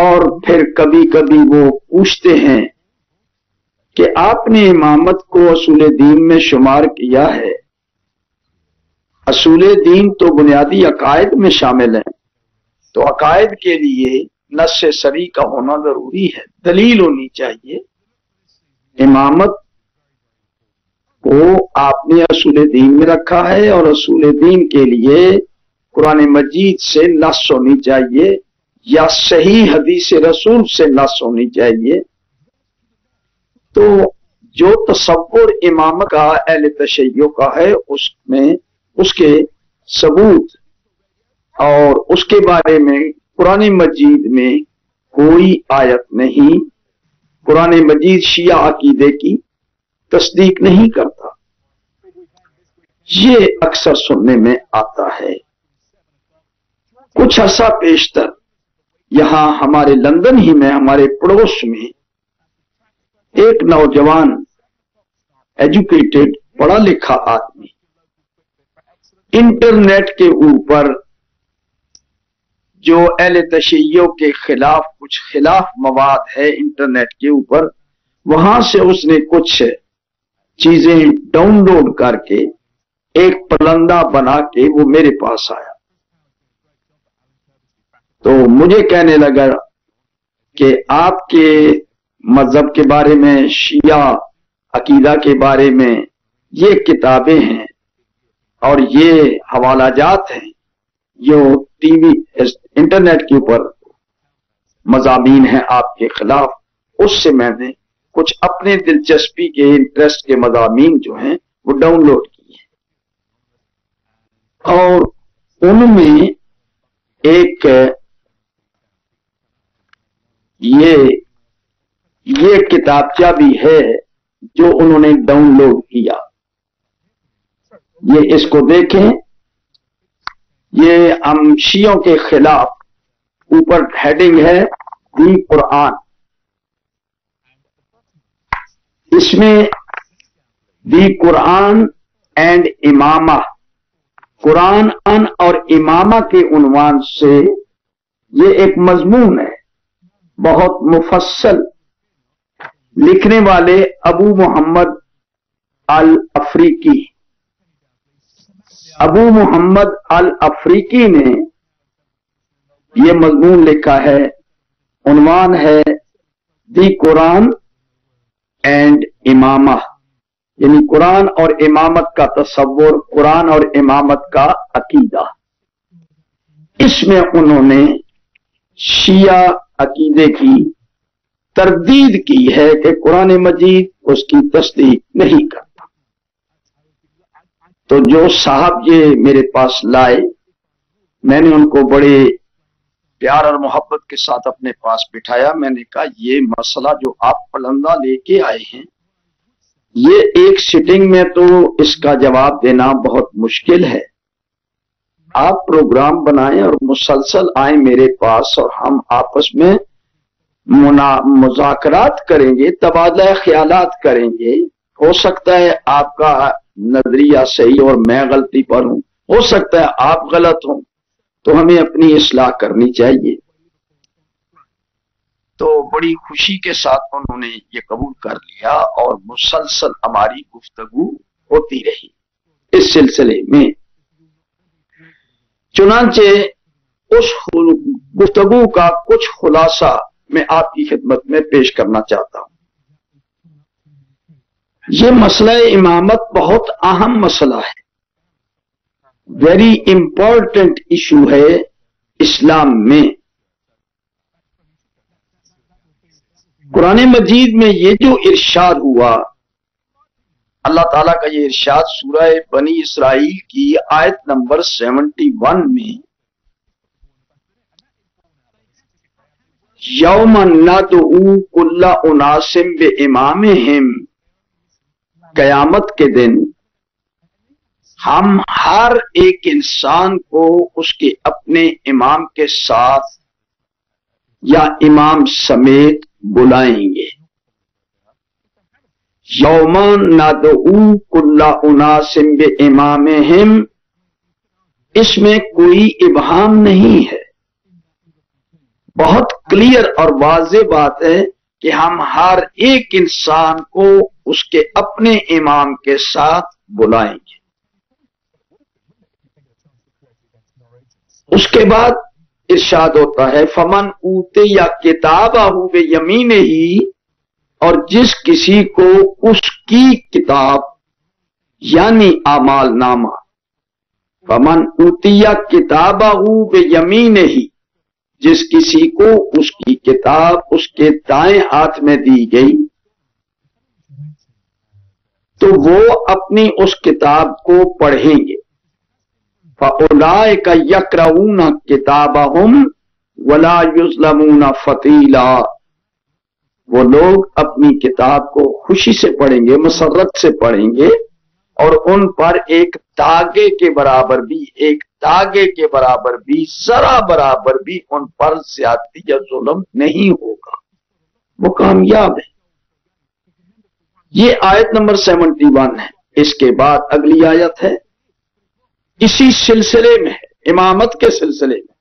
اور پھر کبھی کبھی وہ پوچھتے ہیں کہ آپ نے امامت کو اصول دین میں شمار کیا ہے؟ اصول دین تو بنیادی عقائد میں شامل ہیں، تو عقائد کے لیے نص صریح کا ہونا ضروری ہے، دلیل ہونی چاہیے۔ امامت کو آپ نے اصول دین میں رکھا ہے اور اصول دین کے لیے قرآن مجید سے نص ہونی چاہیے یا صحیح حدیث رسول سے نص ہونی چاہیے۔ تو جو تصور امامت کا اہل تشیع کا ہے اس میں اس کے ثبوت اور اس کے بارے میں قرآن مجید میں کوئی آیت نہیں، قرآن مجید شیعہ عقیدے کی تصدیق نہیں کرتا، یہ اکثر سننے میں آتا ہے۔ کچھ عرصہ پیشتر یہاں ہمارے لندن ہی میں ہمارے پڑوس میں ایک نوجوان ایجوکیٹڈ پڑھا لکھا آدمی انٹرنیٹ کے اوپر جو اہل تشیع کے خلاف کچھ خلاف مواد ہے انٹرنیٹ کے اوپر، وہاں سے اس نے کچھ چیزیں ڈاؤن لوڈ کر کے ایک پرندہ بنا کے وہ میرے پاس آیا، تو مجھے کہنے لگا کہ آپ کے مذہب کے بارے میں، شیعہ عقیدہ کے بارے میں یہ کتابیں ہیں اور یہ حوالہ جات ہیں جو ٹی وی انٹرنیٹ کے اوپر مضامین ہیں آپ کے خلاف، اس سے میں نے کچھ اپنے دلچسپی کے انٹرسٹ کے مضامین جو ہیں وہ ڈاؤن لوڈ کیے، اور ان میں ایک یہ کتابچہ بھی ہے جو انہوں نے ڈاؤن لوڈ کیا، یہ اس کو دیکھیں، یہ ہم شیعوں کے خلاف اوپر ہیڈنگ ہے دی قرآن، اس میں دی قرآن اینڈ امامہ، قرآن ان اور امامہ کے عنوان سے یہ ایک مضمون ہے بہت مفصل، لکھنے والے ابو محمد الافریقی، ابو محمد الافریقی نے یہ مضمون لکھا ہے، عنوان ہے دی قرآن اینڈ امامہ، یعنی قرآن اور امامت کا تصور، قرآن اور امامت کا عقیدہ۔ اس میں انہوں نے شیعہ عقیدے کی تردید کی ہے کہ قرآن مجید اس کی تصدیق نہیں کرتا۔ تو جو صاحب یہ میرے پاس لائے، میں نے ان کو بڑے پیار اور محبت کے ساتھ اپنے پاس بٹھایا، میں نے کہا یہ مسئلہ جو آپ پرندہ لے کے آئے ہیں، یہ ایک سٹنگ میں تو اس کا جواب دینا بہت مشکل ہے، آپ پروگرام بنائیں اور مسلسل آئیں میرے پاس اور ہم آپس میں مذاکرات کریں گے، تبادلہ خیالات کریں گے، ہو سکتا ہے آپ کا نظریہ صحیح اور میں غلطی پر ہوں، ہو سکتا ہے آپ غلط ہوں، تو ہمیں اپنی اصلاح کرنی چاہیے۔ تو بڑی خوشی کے ساتھ انہوں نے یہ قبول کر لیا اور مسلسل ہماری گفتگو ہوتی رہی اس سلسلے میں۔ چنانچہ اس گفتگو کا کچھ خلاصہ میں آپ کی خدمت میں پیش کرنا چاہتا ہوں۔ یہ مسئلہ امامت بہت اہم مسئلہ ہے، ویری امپورٹنٹ ایشو ہے اسلام میں۔ قرآن مجید میں یہ جو ارشاد ہوا، اللہ تعالیٰ کا یہ ارشاد سورہ بنی اسرائیل کی آیت نمبر 71 میں، یوم ندعو کل اناس بامامہم، قیامت کے دن ہم ہر ایک انسان کو اس کے اپنے امام کے ساتھ یا امام سمیت بلائیں گے۔ یوم ندعو کل اناس بامامہم، اس میں کوئی ابہام نہیں ہے، بہت کلیئر اور واضح بات ہے کہ ہم ہر ایک انسان کو اس کے اپنے امام کے ساتھ بلائیں گے. اس کے بعد ارشاد ہوتا ہے فمن اوتے یا کتابہ بیمینہ ہی، اور جس کسی کو اس کی کتاب یعنی اعمال نامہ، فمن اوتیا کتابہ بیمینہ ہی، جس کسی کو اس کی کتاب اس کے دائیں ہاتھ میں دی گئی تو وہ اپنی اس کتاب کو پڑھیں گے. فَأُولَئِكَ يَقْرَؤُونَ كِتَابَهُمْ وَلَا يُظْلَمُونَ فَتِيلًا، وہ لوگ اپنی کتاب کو خوشی سے پڑھیں گے، مسرت سے پڑھیں گے، اور ان پر ایک داغے کے برابر بھی ذرا برابر بھی ان پر زیادتی یا ظلم نہیں ہوگا، وہ کامیاب ہے. یہ آیت نمبر 71 ہے. اس کے بعد اگلی آیت ہے، اسی سلسلے میں ہے، امامت کے سلسلے میں،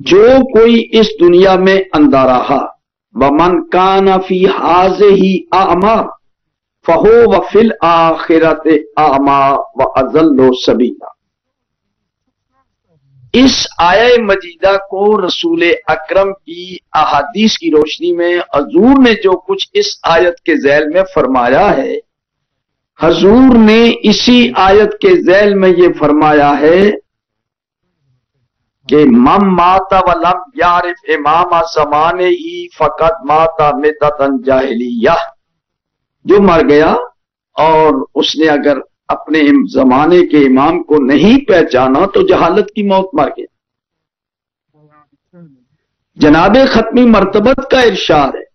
جو کوئی اس دنیا میں اندھا رہا وَمَنْ كَانَ فِي هَٰذِهِ أَعْمَىٰ فَهُوَ فِي الْآخِرَةِ أَعْمَىٰ وَأَضَلُّ سَبِيلًا. اس آیہ مجیدہ کو رسول اکرم کی احادیث کی روشنی میں حضور نے جو کچھ اس آیت کے ذیل میں فرمایا ہے، حضور نے اسی آیت کے ذیل میں یہ فرمایا ہے کہ من مات ولم یعرف امام زمانے ہی فقط مات متۃ جاہلیہ، جو مر گیا اور اس نے اگر اپنے زمانے کے امام کو نہیں پہچانا تو جہالت کی موت مر گیا. جناب ختمی مرتبت کا ارشاد ہے،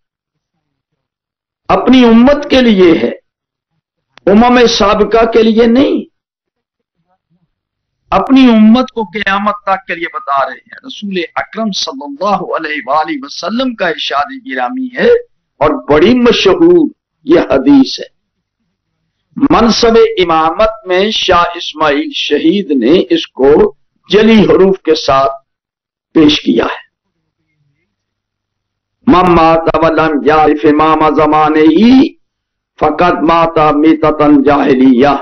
اپنی امت کے لیے ہے، امم سابقہ کے لیے نہیں. اپنی امت کو قیامت تک کے لیے بتا رہے ہیں. رسول اکرم صلی اللہ علیہ وآلہ وسلم کا ارشاد گرامی ہے اور بڑی مشہور یہ حدیث ہے. منصب امامت میں شاہ اسماعیل شہید نے اس کو جلی حروف کے ساتھ پیش کیا ہے. من مات ولم یعرف امام زمانے ہی فقط مات میتۃ جاہلیہ،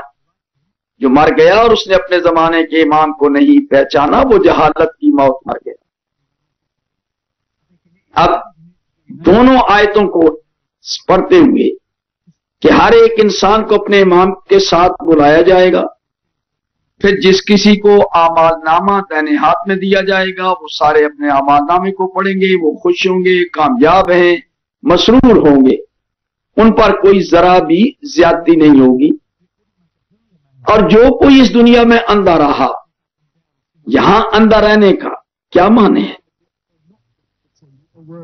جو مر گیا اور اس نے اپنے زمانے کے امام کو نہیں پہچانا وہ جہالت کی موت مر گیا. اب دونوں آیتوں کو پڑھتے ہوئے کہ ہر ایک انسان کو اپنے امام کے ساتھ بلایا جائے گا، پھر جس کسی کو اعمال نامہ دائیں ہاتھ میں دیا جائے گا وہ سارے اپنے اعمال نامے کو پڑھیں گے، وہ خوش ہوں گے، کامیاب ہیں، مسرور ہوں گے، ان پر کوئی ذرا بھی زیادتی نہیں ہوگی. اور جو کوئی اس دنیا میں اندھا رہا، یہاں اندھا رہنے کا کیا معنی ہے؟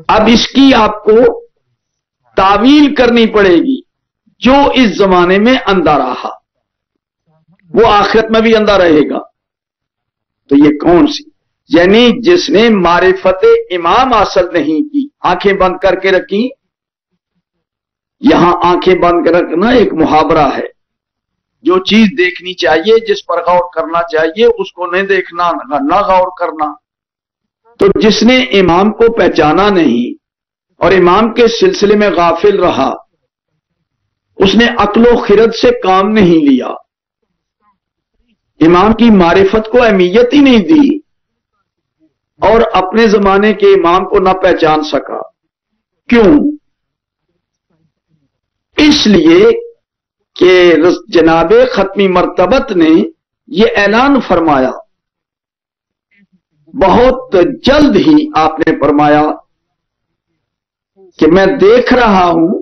اب اس کی آپ کو تعویل کرنی پڑے گی. جو اس زمانے میں اندھا رہا وہ آخرت میں بھی اندھا رہے گا. تو یہ کون سی؟ یعنی جس نے معرفت امام حاصل نہیں کی، آنکھیں بند کر کے رکھی. یہاں آنکھیں بند کر رکھنا ایک محاورہ ہے. جو چیز دیکھنی چاہیے، جس پر غور کرنا چاہیے، اس کو نہیں دیکھنا، نہ غور کرنا. تو جس نے امام کو پہچانا نہیں اور امام کے سلسلے میں غافل رہا، اس نے عقل و خرد سے کام نہیں لیا، امام کی معرفت کو اہمیت ہی نہیں دی اور اپنے زمانے کے امام کو نہ پہچان سکا. کیوں؟ اس لیے کہ جناب ختمی مرتبت نے یہ اعلان فرمایا، بہت جلد ہی آپ نے فرمایا کہ میں دیکھ رہا ہوں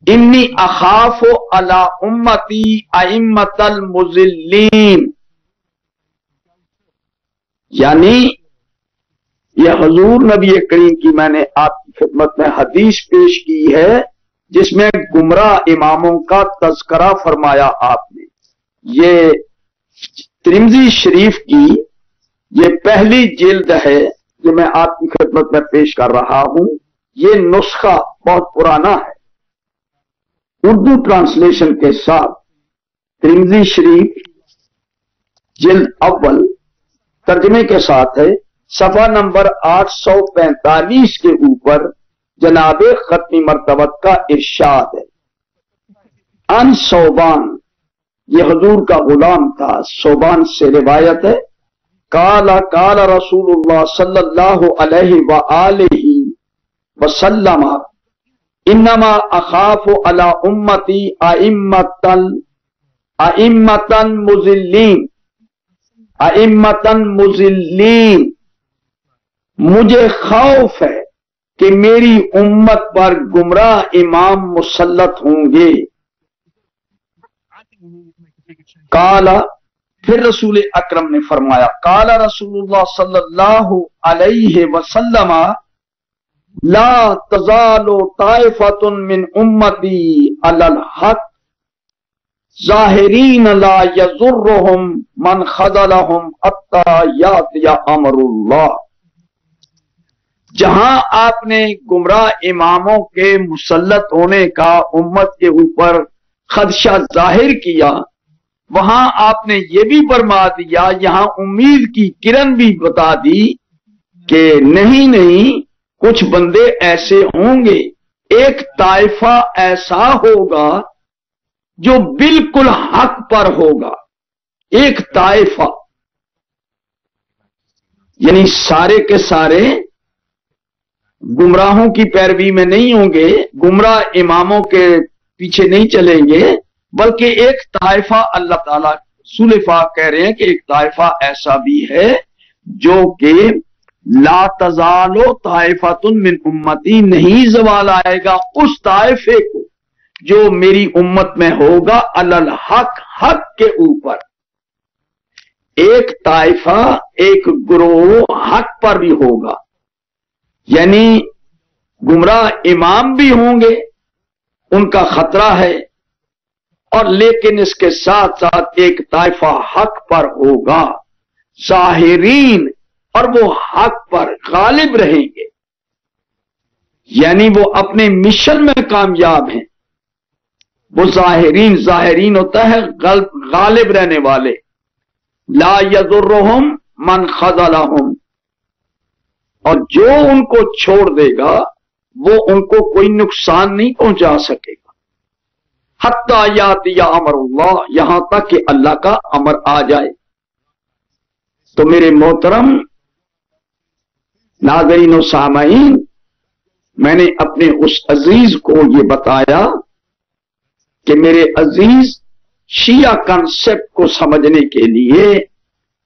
انی اخاف علی امتی ائمۃ المضلین. یعنی یہ حضور نبی کریم کی میں نے آپ کی خدمت میں حدیث پیش کی ہے جس میں گمراہ اماموں کا تذکرہ فرمایا آپ نے. یہ ترمذی شریف کی یہ پہلی جلد ہے جو میں آپ کی خدمت میں پیش کر رہا ہوں. یہ نسخہ بہت پرانا ہے، اردو ٹرانسلیشن کے ساتھ. ترمذی شریف جلد اول ترجمے کے ساتھ ہے، صفحہ نمبر 845 کے اوپر جناب ختمی مرتبت کا ارشاد ہے۔ ان صوبان، یہ حضور کا غلام تھا، صوبان سے روایت ہے، قال قال رسول اللہ صلی اللہ علیہ وآلہ وسلم انما اخاف علی امتی ائمۃ مضلین، مجھے خوف ہے کہ میری امت پر گمراہ امام مسلط ہوں گے۔ قال، پھر رسول اکرم نے فرمایا، قال رسول اللہ صلی اللہ علیہ وسلم لا تزال طائفۃ من امتی علی الحق ظاہرین لا یضرهم من خذلهم حتی یاتی امر اللہ۔ جہاں آپ نے گمراہ اماموں کے مسلط ہونے کا امت کے اوپر خدشہ ظاہر کیا، وہاں آپ نے یہ بھی فرما دیا، یہاں امید کی کرن بھی بتا دی کہ نہیں کچھ بندے ایسے ہوں گے، ایک طائفہ ایسا ہوگا جو بالکل حق پر ہوگا، ایک طائفہ یعنی سارے کے سارے گمراہوں کی پیروی میں نہیں ہوں گے، گمراہ اماموں کے پیچھے نہیں چلیں گے، بلکہ ایک طائفہ اللہ تعالیٰ رسول پاک کہہ رہے ہیں کہ ایک طائفہ ایسا بھی ہے جو کہ لا تزال طائفۃ من امتی، نہیں زوال آئے گا اس طائفے کو جو میری امت میں ہوگا علی الحق، حق کے اوپر۔ ایک طائفہ، ایک گروہ حق پر بھی ہوگا، یعنی گمراہ امام بھی ہوں گے، ان کا خطرہ ہے، اور لیکن اس کے ساتھ ساتھ ایک طائفہ حق پر ہوگا، ظاہرین، اور وہ حق پر غالب رہیں گے، یعنی وہ اپنے مشن میں کامیاب ہیں۔ وہ ظاہرین ہوتا ہے غالب رہنے والے، لا یضرهم من خذلهم، اور جو ان کو چھوڑ دے گا وہ ان کو کوئی نقصان نہیں پہنچا سکے گا، حتی یاتی امر اللہ، یہاں تک کہ اللہ کا امر آ جائے۔ تو میرے محترم ناظرین و سامعین، میں نے اپنے اس عزیز کو یہ بتایا کہ میرے عزیز شیعہ کنسپٹ کو سمجھنے کے لیے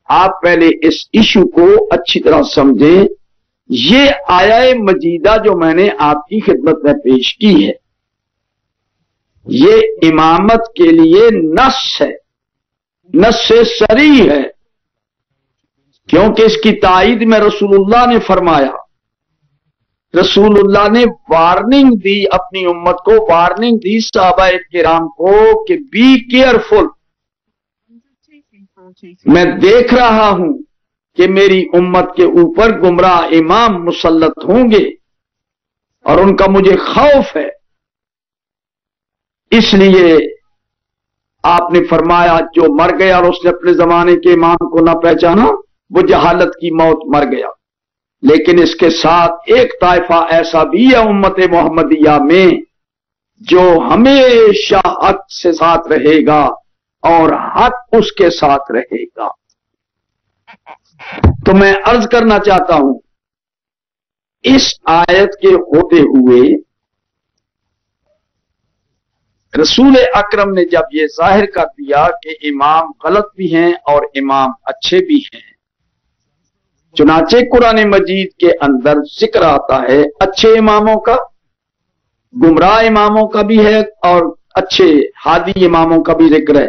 آپ پہلے اس ایشو کو اچھی طرح سمجھیں۔ یہ آیہ مجیدہ جو میں نے آپ کی خدمت میں پیش کی ہے، یہ امامت کے لیے نص ہے، نص صریح ہے، کیونکہ اس کی تائید میں رسول اللہ نے فرمایا، رسول اللہ نے وارننگ دی، اپنی امت کو وارننگ دی، صحابہ کرام کو کہ بی کیئرفل، میں دیکھ رہا ہوں کہ میری امت کے اوپر گمراہ امام مسلط ہوں گے اور ان کا مجھے خوف ہے۔ اس لیے آپ نے فرمایا جو مر گیا اور اس نے اپنے زمانے کے امام کو نہ پہچانا وہ جہالت کی موت مر گیا، لیکن اس کے ساتھ ایک طائفہ ایسا بھی ہے امت محمدیہ میں جو ہمیشہ حق سے ساتھ رہے گا اور حق اس کے ساتھ رہے گا۔ تو میں عرض کرنا چاہتا ہوں، اس آیت کے ہوتے ہوئے رسول اکرم نے جب یہ ظاہر کر دیا کہ امام غلط بھی ہیں اور امام اچھے بھی ہیں، چنانچہ قرآن مجید کے اندر ذکر آتا ہے اچھے اماموں کا، گمراہ اماموں کا بھی ہے، اور اچھے ہادی اماموں کا بھی ذکر ہے۔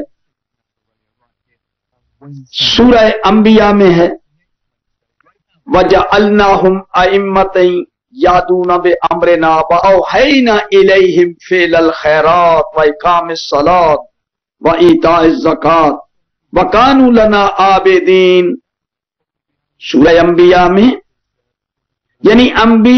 سورہ انبیاء میں ہے وَجَعَلْنَاهُمْ أَئِمَّةً يَهْدُونَ بِأَمْرِنَا وَأَوْحَيْنَا إِلَيْهِمْ فِعْلَ الْخَيْرَاتِ وَإِقَامِ الصَّلَاةِ وَإِيتَاءِ الزَّكَاةِ وَكَانُوا لَنَا عَابِدِينَ۔ سورہ انبیاء میں، یعنی انبیاء